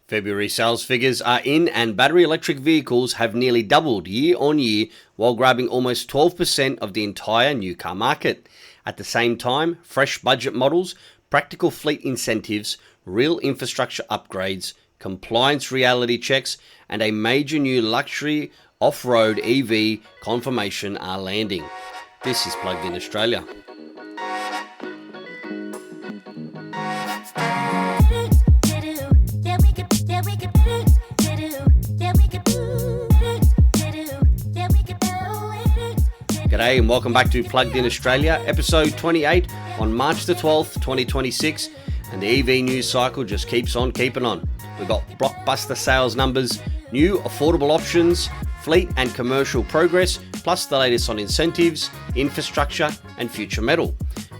February sales figures are in, and battery electric vehicles have nearly doubled year on year while grabbing almost 12% of the entire new car market. At the same time, fresh budget models, practical fleet incentives, real infrastructure upgrades, compliance reality checks, and a major new luxury off-road EV confirmation are landing. This is Plugged In Australia. G'day and welcome back to Plugged In Australia, episode 28 on March the 12th, 2026, and the EV news cycle just keeps on keeping on. We've got blockbuster sales numbers, new affordable options, fleet and commercial progress, plus the latest on incentives, infrastructure and future metal.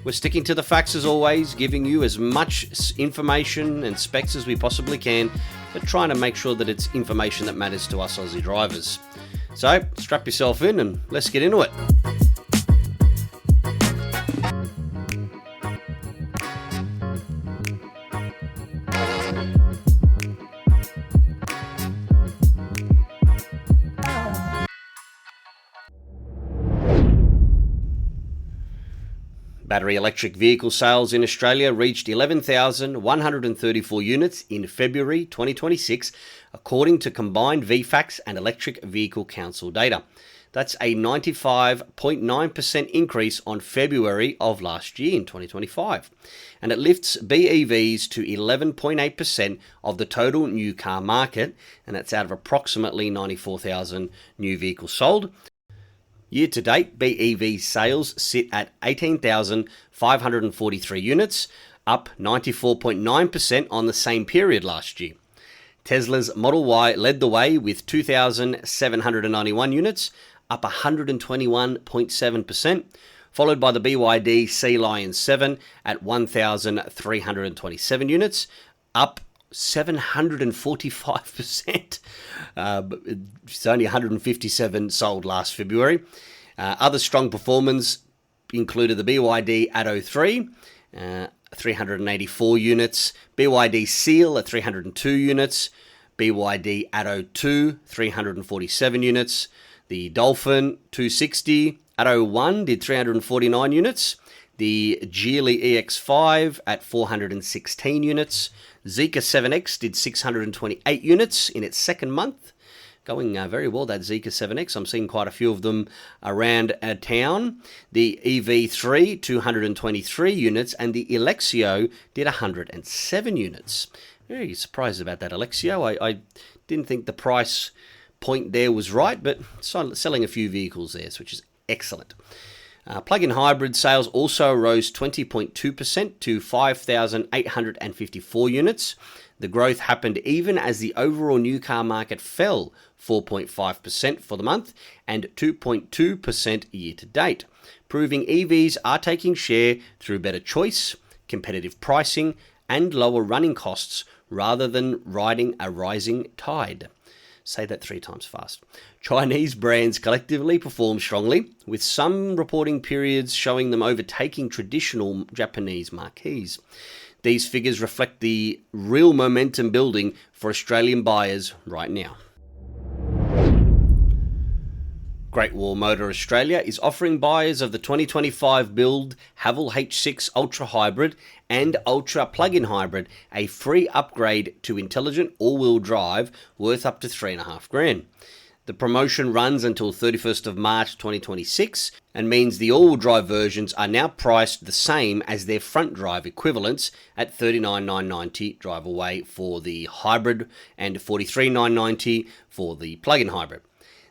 We're sticking to the facts as always, giving you as much information and specs as we possibly can, but trying to make sure that it's information that matters to us Aussie drivers. So, strap yourself in and let's get into it. Battery electric vehicle sales in Australia reached 11,134 units in February 2026, according to combined VFACTS and Electric Vehicle Council data. That's a 95.9% increase on February of last year in 2025. And it lifts BEVs to 11.8% of the total new car market, and that's out of approximately 94,000 new vehicles sold. Year to date, BEV sales sit at 18,543 units, up 94.9% on the same period last year. Tesla's Model Y led the way with 2,791 units, up 121.7%, followed by the BYD Sea Lion 7 at 1,327 units, up 745%. It's only 157 sold last February. Other strong performers included the BYD Atto 3, 384 units, BYD Seal at 302 units, BYD Atto 2, 347 units, the Dolphin 260, Atto 1 did 349 units, the Geely EX5 at 416 units, Zeekr 7X did 628 units in its second month. Going very well, that Zeekr 7X. I'm seeing quite a few of them around town. The EV3, 223 units, and the Alexio did 107 units. Very surprised about that Alexio. I didn't think the price point there was right, but selling a few vehicles there, which is excellent. Plug-in hybrid sales also rose 20.2% to 5,854 units. The growth happened even as the overall new car market fell 4.5% for the month and 2.2% year to date, proving EVs are taking share through better choice, competitive pricing, and lower running costs rather than riding a rising tide. Say that 3 times fast. Chinese brands collectively perform strongly, with some reporting periods showing them overtaking traditional Japanese marquees. These figures reflect the real momentum building for Australian buyers right now. Great Wall Motor Australia is offering buyers of the 2025 build Haval H6 Ultra Hybrid and Ultra Plug-in Hybrid a free upgrade to intelligent all-wheel drive worth up to $3,500. The promotion runs until 31st of March 2026 and means the all-wheel drive versions are now priced the same as their front drive equivalents at $39,990 drive away for the hybrid and $43,990 for the plug-in hybrid.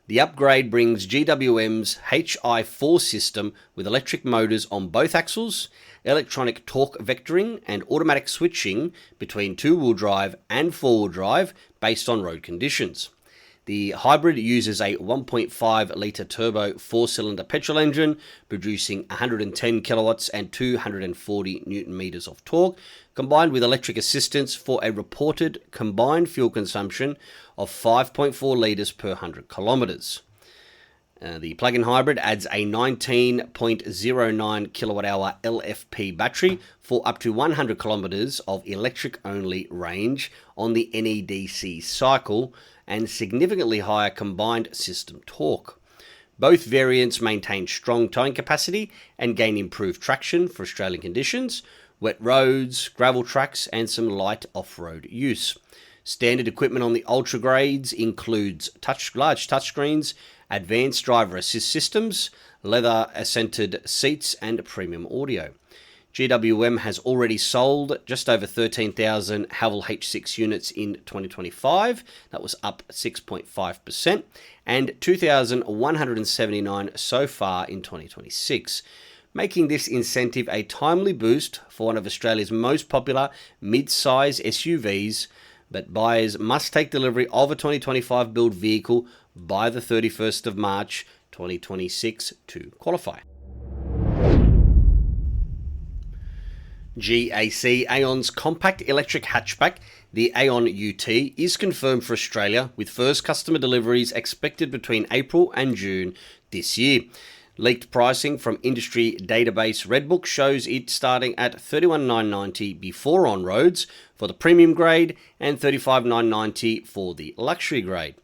The upgrade brings GWM's HI4 system with electric motors on both axles, electronic torque vectoring, and automatic switching between two-wheel drive and four-wheel drive based on road conditions. The hybrid uses a 1.5 litre turbo 4-cylinder petrol engine, producing 110 kilowatts and 240 newton meters of torque, combined with electric assistance for a reported combined fuel consumption of 5.4 litres per 100 kilometres. The plug-in hybrid adds a 19.09 kilowatt-hour LFP battery for up to 100 kilometers of electric-only range on the NEDC cycle and significantly higher combined system torque. Both variants maintain strong towing capacity and gain improved traction for Australian conditions, wet roads, gravel tracks, and some light off-road use. Standard equipment on the Ultra grades includes large touchscreens, advanced driver assist systems, leather-scented seats, and premium audio. GWM has already sold just over 13,000 Haval H6 units in 2025. That was up 6.5%, and 2,179 so far in 2026, making this incentive a timely boost for one of Australia's most popular mid-size SUVs, but buyers must take delivery of a 2025 build vehicle by the 31st of March 2026 to qualify. GAC Aon's compact electric hatchback, the Aon UT, is confirmed for Australia, with first customer deliveries expected between April and June this year. Leaked pricing from industry database Redbook shows it starting at $31,990 before on-roads for the premium grade and $35,990 for the luxury grade.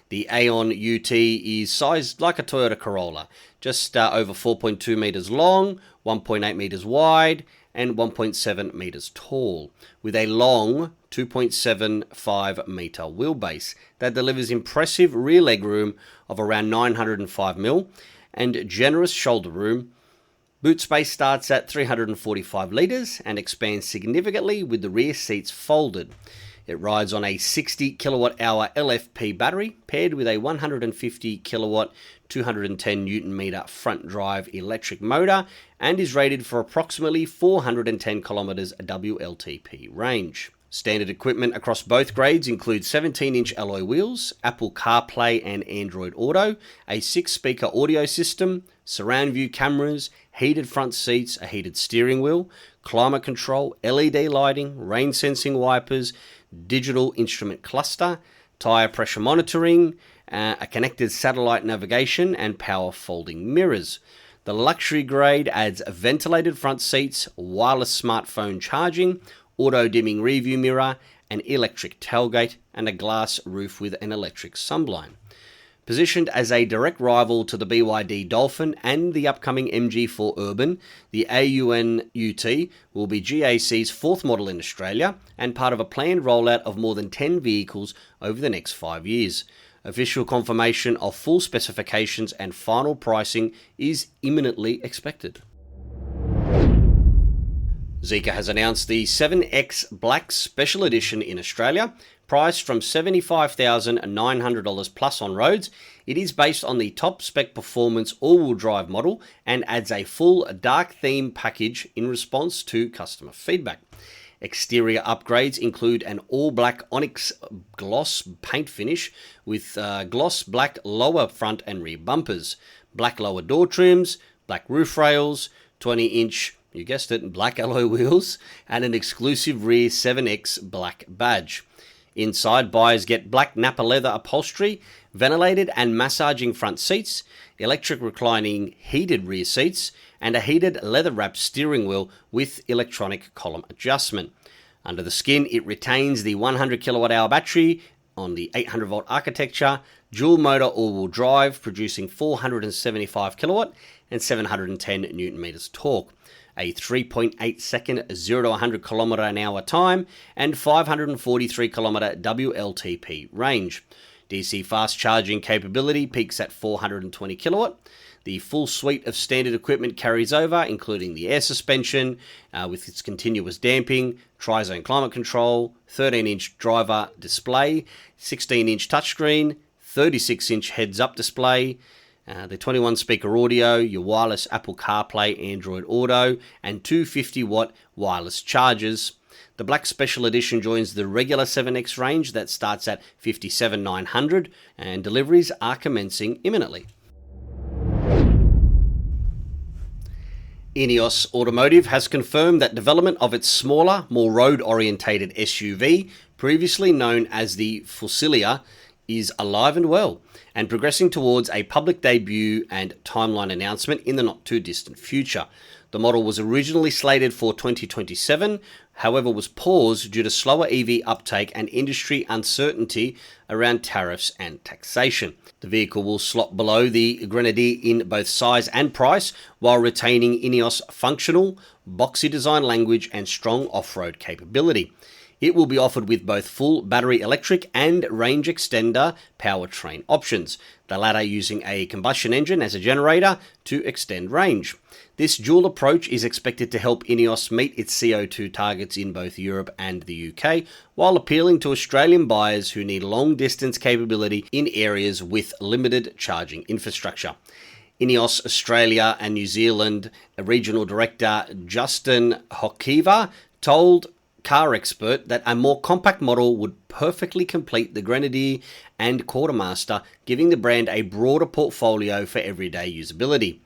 The Aon UT is sized like a Toyota Corolla, just over 4.2 metres long, 1.8 metres wide, and 1.7 metres tall, with a long 2.75 metre wheelbase that delivers impressive rear legroom of around 905mm and generous shoulder room. Boot space starts at 345 litres and expands significantly with the rear seats folded. It rides on a 60 kilowatt-hour LFP battery paired with a 150 kilowatt, 210 newton meter front drive electric motor and is rated for approximately 410 kilometers WLTP range. Standard equipment across both grades includes 17-inch alloy wheels, Apple CarPlay and Android Auto, a 6-speaker audio system, surround view cameras, heated front seats, a heated steering wheel, climate control, LED lighting, rain sensing wipers, digital instrument cluster, tyre pressure monitoring, a connected satellite navigation, and power folding mirrors. The luxury grade adds ventilated front seats, wireless smartphone charging, auto-dimming rearview mirror, an electric tailgate, and a glass roof with an electric sunblind. Positioned as a direct rival to the BYD Dolphin and the upcoming MG4 Urban, the AUN UT will be GAC's fourth model in Australia and part of a planned rollout of more than 10 vehicles over the next 5 years. Official confirmation of full specifications and final pricing is imminently expected. Zeekr has announced the 7X Black Special Edition in Australia. Priced from $75,900 plus on roads, it is based on the top spec performance all-wheel drive model and adds a full dark theme package in response to customer feedback. Exterior upgrades include an all-black onyx gloss paint finish with gloss black lower front and rear bumpers, black lower door trims, black roof rails, 20-inch, you guessed it, black alloy wheels, and an exclusive rear 7X black badge. Inside, buyers get black Napa leather upholstery, ventilated and massaging front seats, electric reclining heated rear seats, and a heated leather-wrapped steering wheel with electronic column adjustment. Under the skin, it retains the 100 kilowatt-hour battery on the 800-volt architecture, dual-motor all-wheel drive, producing 475 kilowatt and 710 newton meters torque, a 3.8-second 0 to 100 kilometer an hour time, and 543 kilometer WLTP range. DC fast charging capability peaks at 420 kilowatt. The full suite of standard equipment carries over, including the air suspension with its continuous damping, tri-zone climate control, 13-inch driver display, 16-inch touchscreen, 36-inch heads-up display, the 21-speaker audio, your wireless Apple CarPlay, Android Auto, and 250-watt wireless chargers. The Black Special Edition joins the regular 7X range that starts at $57,900, and deliveries are commencing imminently. Ineos Automotive has confirmed that development of its smaller, more road-orientated SUV, previously known as the Fusilia, is alive and well and progressing towards a public debut and timeline announcement in the not too distant future. The model was originally slated for 2027, however was paused due to slower EV uptake and industry uncertainty around tariffs and taxation. The vehicle will slot below the Grenadier in both size and price, while retaining INEOS functional, boxy design language and strong off-road capability. It will be offered with both full battery electric and range extender powertrain options, the latter using a combustion engine as a generator to extend range. This dual approach is expected to help INEOS meet its CO2 targets in both Europe and the UK, while appealing to Australian buyers who need long-distance capability in areas with limited charging infrastructure. INEOS Australia and New Zealand Regional Director Justin Hokiva told Car Expert that a more compact model would perfectly complete the Grenadier and Quartermaster, giving the brand a broader portfolio for everyday usability.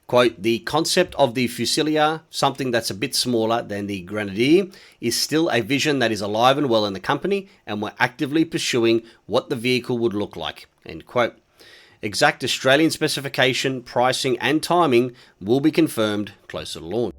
Quote, the concept of the Fusilier, something that's a bit smaller than the Grenadier, is still a vision that is alive and well in the company, and we're actively pursuing what the vehicle would look like, end quote. Exact Australian specification, pricing and timing will be confirmed closer to launch.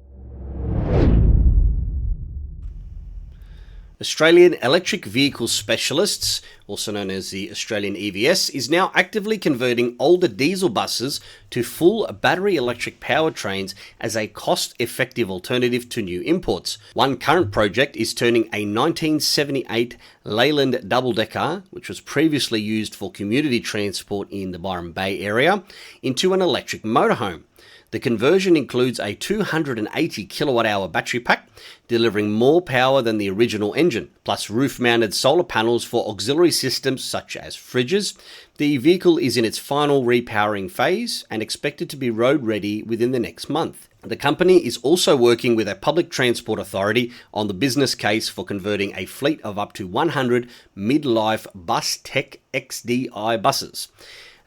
Australian Electric Vehicle Specialists, also known as the Australian EVS, is now actively converting older diesel buses to full battery electric powertrains as a cost-effective alternative to new imports. One current project is turning a 1978 Leyland double-decker, which was previously used for community transport in the Byron Bay area, into an electric motorhome. The conversion includes a 280 kilowatt-hour battery pack, delivering more power than the original engine, plus roof-mounted solar panels for auxiliary systems such as fridges. The vehicle is in its final repowering phase and expected to be road-ready within the next month. The company is also working with a public transport authority on the business case for converting a fleet of up to 100 mid-life Bus Tech XDI buses.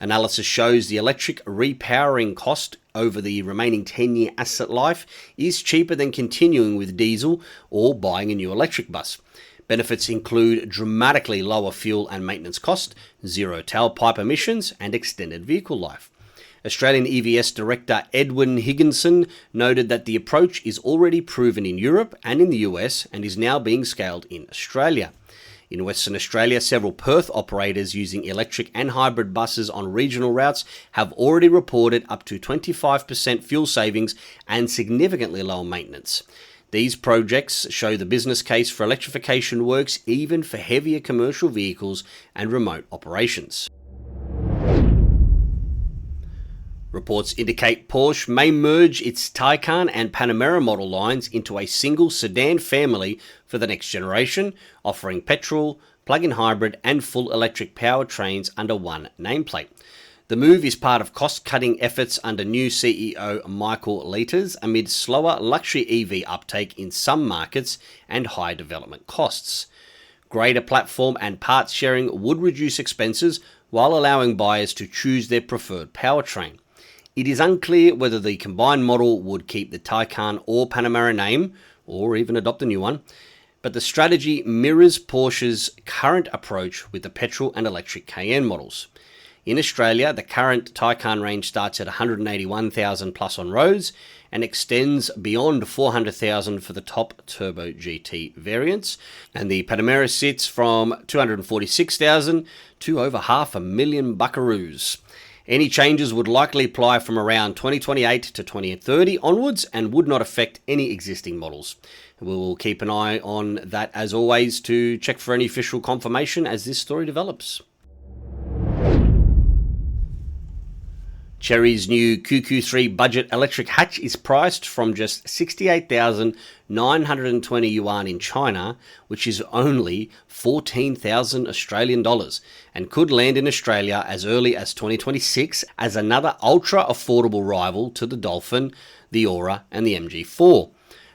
Analysis shows the electric repowering cost over the remaining 10-year asset life is cheaper than continuing with diesel or buying a new electric bus. Benefits include dramatically lower fuel and maintenance cost, zero tailpipe emissions, and extended vehicle life. Australian EVS Director Edwin Higginson noted that the approach is already proven in Europe and in the US and is now being scaled in Australia. In Western Australia, several Perth operators using electric and hybrid buses on regional routes have already reported up to 25% fuel savings and significantly lower maintenance. These projects show the business case for electrification works even for heavier commercial vehicles and remote operations. Reports indicate Porsche may merge its Taycan and Panamera model lines into a single sedan family for the next generation, offering petrol, plug-in hybrid and full electric powertrains under one nameplate. The move is part of cost-cutting efforts under new CEO Michael Leiters amid slower luxury EV uptake in some markets and high development costs. Greater platform and parts sharing would reduce expenses while allowing buyers to choose their preferred powertrain. It is unclear whether the combined model would keep the Taycan or Panamera name, or even adopt a new one, but the strategy mirrors Porsche's current approach with the petrol and electric Cayenne models. In Australia, the current Taycan range starts at 181,000 plus on roads and extends beyond 400,000 for the top turbo GT variants, and the Panamera sits from 246,000 to over 500,000 buckaroos. Any changes would likely apply from around 2028 to 2030 onwards and would not affect any existing models. We will keep an eye on that as always to check for any official confirmation as this story develops. Chery's new QQ3 budget electric hatch is priced from just 68,920 yuan in China, which is only 14,000 Australian dollars, and could land in Australia as early as 2026 as another ultra-affordable rival to the Dolphin, the Aura and the MG4.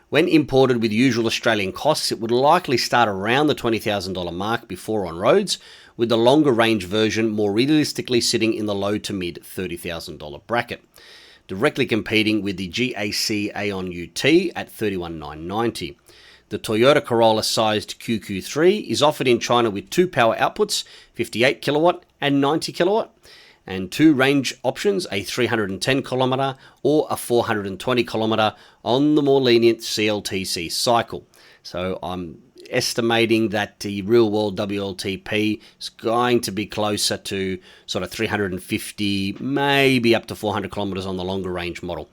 When imported with usual Australian costs, it would likely start around the $20,000 mark before on roads, with the longer range version more realistically sitting in the low to mid $30,000 bracket, directly competing with the GAC Aeon UT at $31,990. The Toyota Corolla-sized QQ3 is offered in China with two power outputs, 58 kilowatt and 90 kilowatt, and two range options, a 310 kilometre or a 420 kilometre on the more lenient CLTC cycle. So I'm estimating that the real-world WLTP is going to be closer to sort of 350, maybe up to 400 kilometres on the longer range model.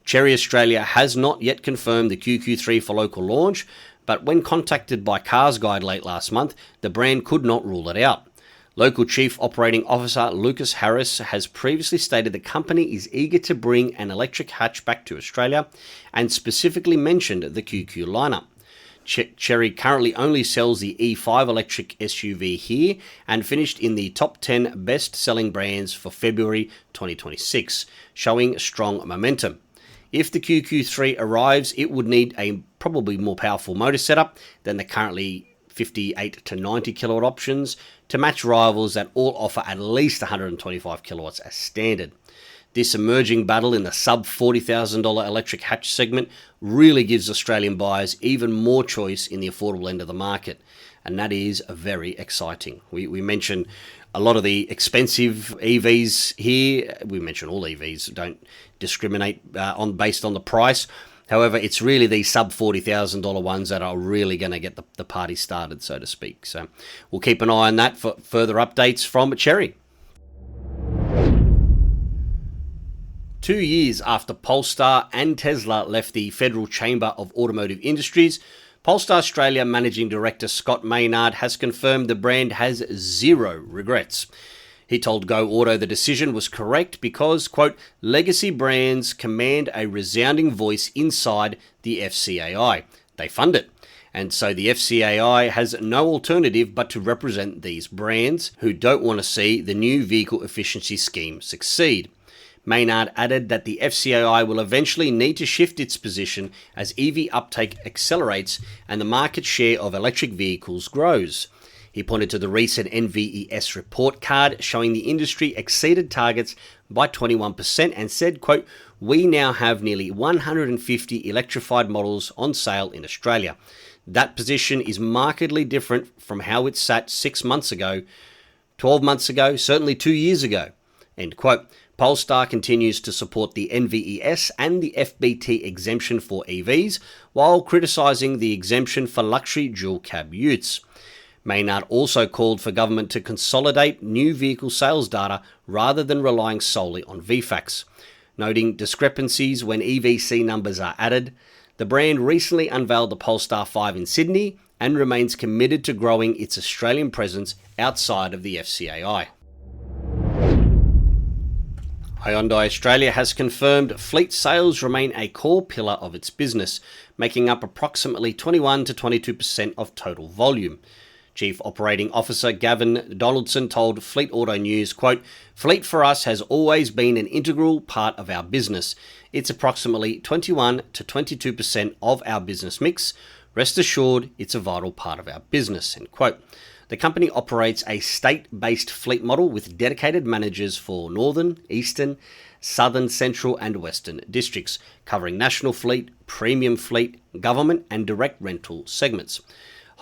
Chery Australia has not yet confirmed the QQ3 for local launch, but when contacted by Cars Guide late last month, the brand could not rule it out. Local Chief Operating Officer Lucas Harris has previously stated the company is eager to bring an electric hatchback to Australia and specifically mentioned the QQ lineup. Chery currently only sells the E5 electric SUV here and finished in the top 10 best-selling brands for February 2026, showing strong momentum. If the QQ3 arrives, it would need a probably more powerful motor setup than the currently 58 to 90 kilowatt options to match rivals that all offer at least 125 kilowatts as standard. This emerging battle in the sub $40,000 electric hatch segment really gives Australian buyers even more choice in the affordable end of the market, and that is very exciting. We mentioned a lot of the expensive EVs here. We mentioned all EVs don't discriminate based on the price. However, it's really these sub $40,000 ones that are really going to get the party started, so to speak. So we'll keep an eye on that for further updates from Chery. 2 years after Polestar and Tesla left the Federal Chamber of Automotive Industries, Polestar Australia Managing Director Scott Maynard has confirmed the brand has zero regrets. He told Go Auto the decision was correct because, quote, legacy brands command a resounding voice inside the FCAI. They fund it. And so the FCAI has no alternative but to represent these brands who don't want to see the new vehicle efficiency scheme succeed. Maynard added that the FCAI will eventually need to shift its position as EV uptake accelerates and the market share of electric vehicles grows. He pointed to the recent NVES report card showing the industry exceeded targets by 21% and said, quote, we now have nearly 150 electrified models on sale in Australia. That position is markedly different from how it sat 6 months ago, 12 months ago, certainly 2 years ago, end quote. Polestar continues to support the NVES and the FBT exemption for EVs, while criticising the exemption for luxury dual-cab utes. Maynard also called for government to consolidate new vehicle sales data rather than relying solely on VFACTS. Noting discrepancies when EVC numbers are added, the brand recently unveiled the Polestar 5 in Sydney and remains committed to growing its Australian presence outside of the FCAI. Hyundai Australia has confirmed fleet sales remain a core pillar of its business, making up approximately 21 to 22% of total volume. Chief Operating Officer Gavin Donaldson told Fleet Auto News, quote, fleet for us has always been an integral part of our business. It's approximately 21 to 22% of our business mix. Rest assured, it's a vital part of our business, end quote. The company operates a state-based fleet model with dedicated managers for Northern, Eastern, Southern, Central and Western districts, covering national fleet, premium fleet, government and direct rental segments.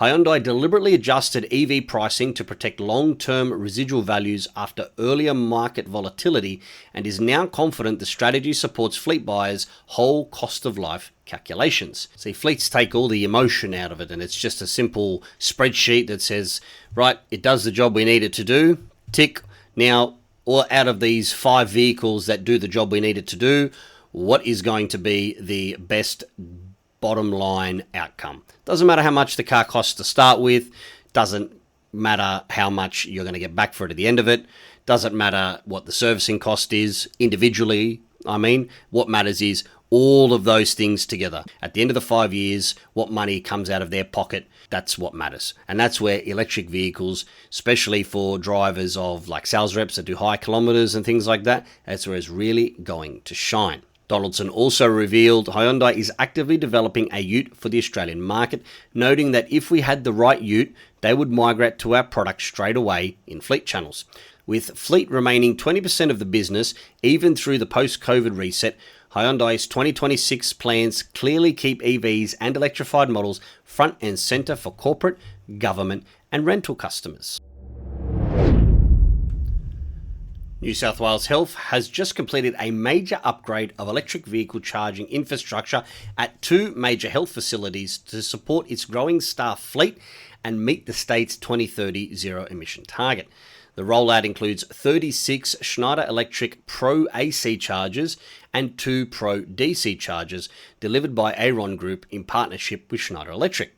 Hyundai deliberately adjusted EV pricing to protect long-term residual values after earlier market volatility and is now confident the strategy supports fleet buyers' whole cost of life calculations. See, fleets take all the emotion out of it and it's just a simple spreadsheet that says, right, it does the job we need it to do, tick. Now, or out of these 5 vehicles that do the job we need it to do, what is going to be the best bottom line outcome? Doesn't matter how much the car costs to start with, doesn't matter how much you're going to get back for it at the end of it, doesn't matter what the servicing cost is individually. What matters is all of those things together. At the end of the 5 years, what money comes out of their pocket, that's what matters. And that's where electric vehicles, especially for drivers of like sales reps that do high kilometers and things like that, that's where it's really going to shine. Donaldson also revealed Hyundai is actively developing a ute for the Australian market, noting that if we had the right ute, they would migrate to our product straight away in fleet channels. With fleet remaining 20% of the business, even through the post-COVID reset, Hyundai's 2026 plans clearly keep EVs and electrified models front and centre for corporate, government and rental customers. New South Wales Health has just completed a major upgrade of electric vehicle charging infrastructure at 2 major health facilities to support its growing staff fleet and meet the state's 2030 zero emission target. The rollout includes 36 Schneider Electric Pro AC chargers and 2 Pro DC chargers delivered by Aeron Group in partnership with Schneider Electric.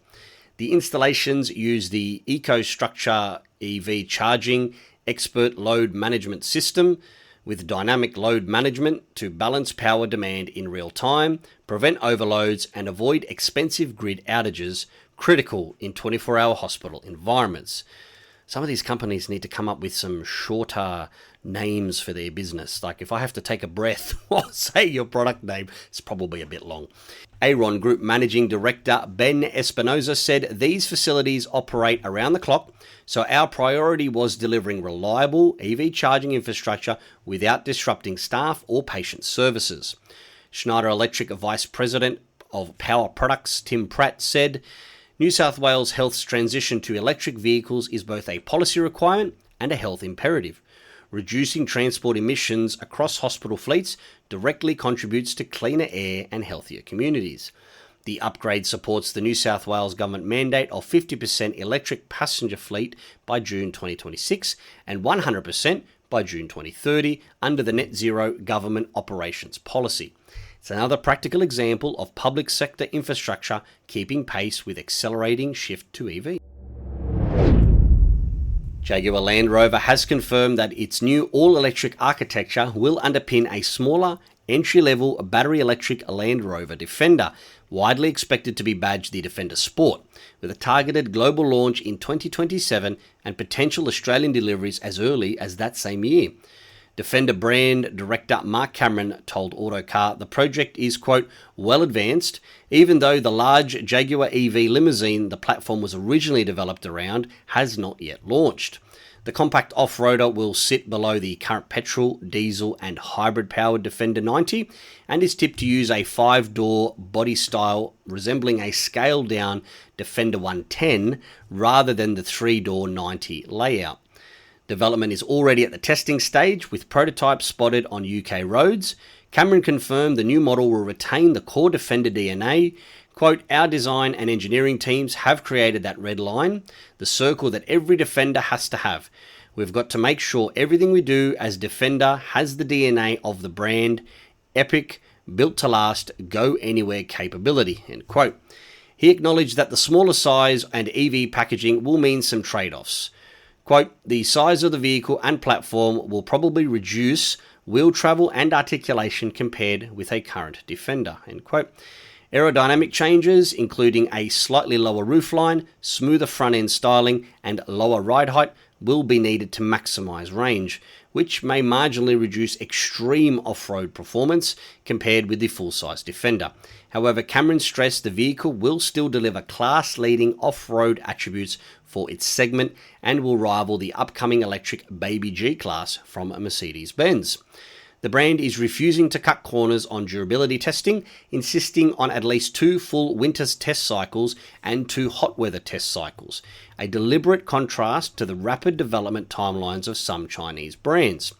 The installations use the EcoStruxure EV charging expert load management system with dynamic load management to balance power demand in real time, prevent overloads and avoid expensive grid outages critical in 24-hour hospital environments. Some of these companies need to come up with some shorter names for their business. Like if I have to take a breath while say your product name, it's probably a bit long. Aeron Group Managing Director Ben Espinoza said these facilities operate around the clock, so our priority was delivering reliable EV charging infrastructure without disrupting staff or patient services. Schneider Electric Vice President of Power Products Tim Pratt said, New South Wales Health's transition to electric vehicles is both a policy requirement and a health imperative. Reducing transport emissions across hospital fleets directly contributes to cleaner air and healthier communities. The upgrade supports the New South Wales government mandate of 50% electric passenger fleet by June 2026 and 100% by June 2030 under the Net Zero Government Operations Policy. It's another practical example of public sector infrastructure keeping pace with accelerating shift to EV. Jaguar Land Rover has confirmed that its new all-electric architecture will underpin a smaller, entry-level battery electric Land Rover Defender, widely expected to be badged the Defender Sport, with a targeted global launch in 2027 and potential Australian deliveries as early as that same year. Defender brand director Mark Cameron told Autocar the project is, quote, well advanced, even though the large Jaguar EV limousine the platform was originally developed around has not yet launched. The compact off-roader will sit below the current petrol, diesel and hybrid-powered Defender 90 and is tipped to use a 5-door body style resembling a scaled-down Defender 110 rather than the 3-door 90 layout. Development is already at the testing stage, with prototypes spotted on UK roads. Cameron confirmed the new model will retain the core Defender DNA. Quote, our design and engineering teams have created that red line, the circle that every Defender has to have. We've got to make sure everything we do as Defender has the DNA of the brand, epic, built to last, go anywhere capability, end quote. He acknowledged that the smaller size and EV packaging will mean some trade-offs. Quote, the size of the vehicle and platform will probably reduce wheel travel and articulation compared with a current Defender, end quote. Aerodynamic changes, including a slightly lower roofline, smoother front-end styling, and lower ride height, will be needed to maximize range, which may marginally reduce extreme off-road performance compared with the full-size Defender. However, Cameron stressed the vehicle will still deliver class-leading off-road attributes for its segment and will rival the upcoming electric Baby G-Class from Mercedes-Benz. The brand is refusing to cut corners on durability testing, insisting on at least 2 full winter test cycles and 2 hot weather test cycles, a deliberate contrast to the rapid development timelines of some Chinese brands.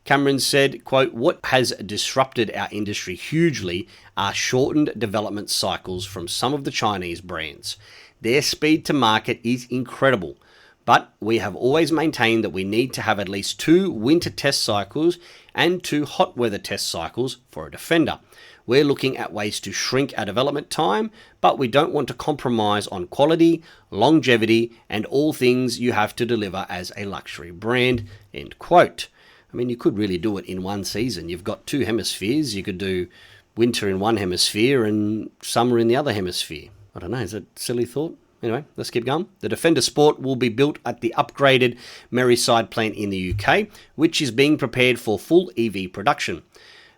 Cameron said, quote, what has disrupted our industry hugely are shortened development cycles from some of the Chinese brands. Their speed to market is incredible, but we have always maintained that we need to have at least 2 winter test cycles and 2 hot weather test cycles for a Defender. We're looking at ways to shrink our development time, but we don't want to compromise on quality, longevity, and all things you have to deliver as a luxury brand, end quote. I mean, you could really do it in one season. You've got 2 hemispheres. You could do winter in one hemisphere and summer in the other hemisphere. I don't know, is that a silly thought? Anyway, let's keep going. The Defender Sport will be built at the upgraded Merseyside plant in the UK, which is being prepared for full EV production.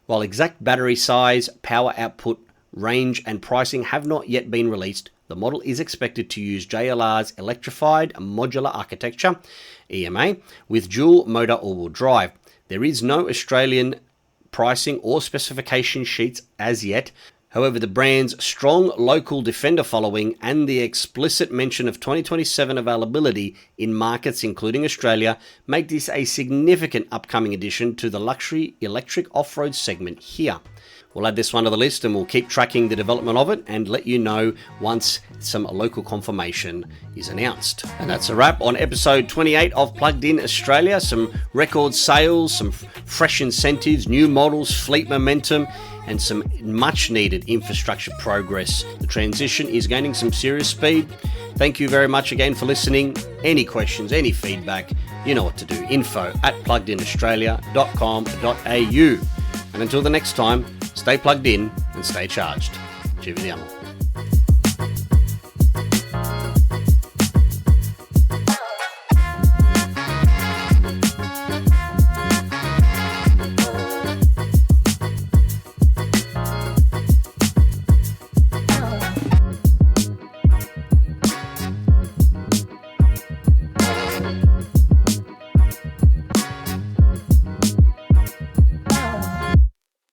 While exact battery size, power output, range and pricing have not yet been released, the model is expected to use JLR's Electrified Modular Architecture, EMA, with dual motor all-wheel drive. There is no Australian pricing or specification sheets as yet. However, the brand's strong local Defender following and the explicit mention of 2027 availability in markets including Australia make this a significant upcoming addition to the luxury electric off-road segment here. We'll add this one to the list and we'll keep tracking the development of it and let you know once some local confirmation is announced. And that's a wrap on episode 28 of Plugged In Australia. Some record sales, some fresh incentives, new models, fleet momentum, and some much needed infrastructure progress. The transition is gaining some serious speed. Thank you very much again for listening. Any questions, any feedback, you know what to do. info@pluggedinaustralia.com.au. And until the next time, stay plugged in and stay charged. Ci vediamo.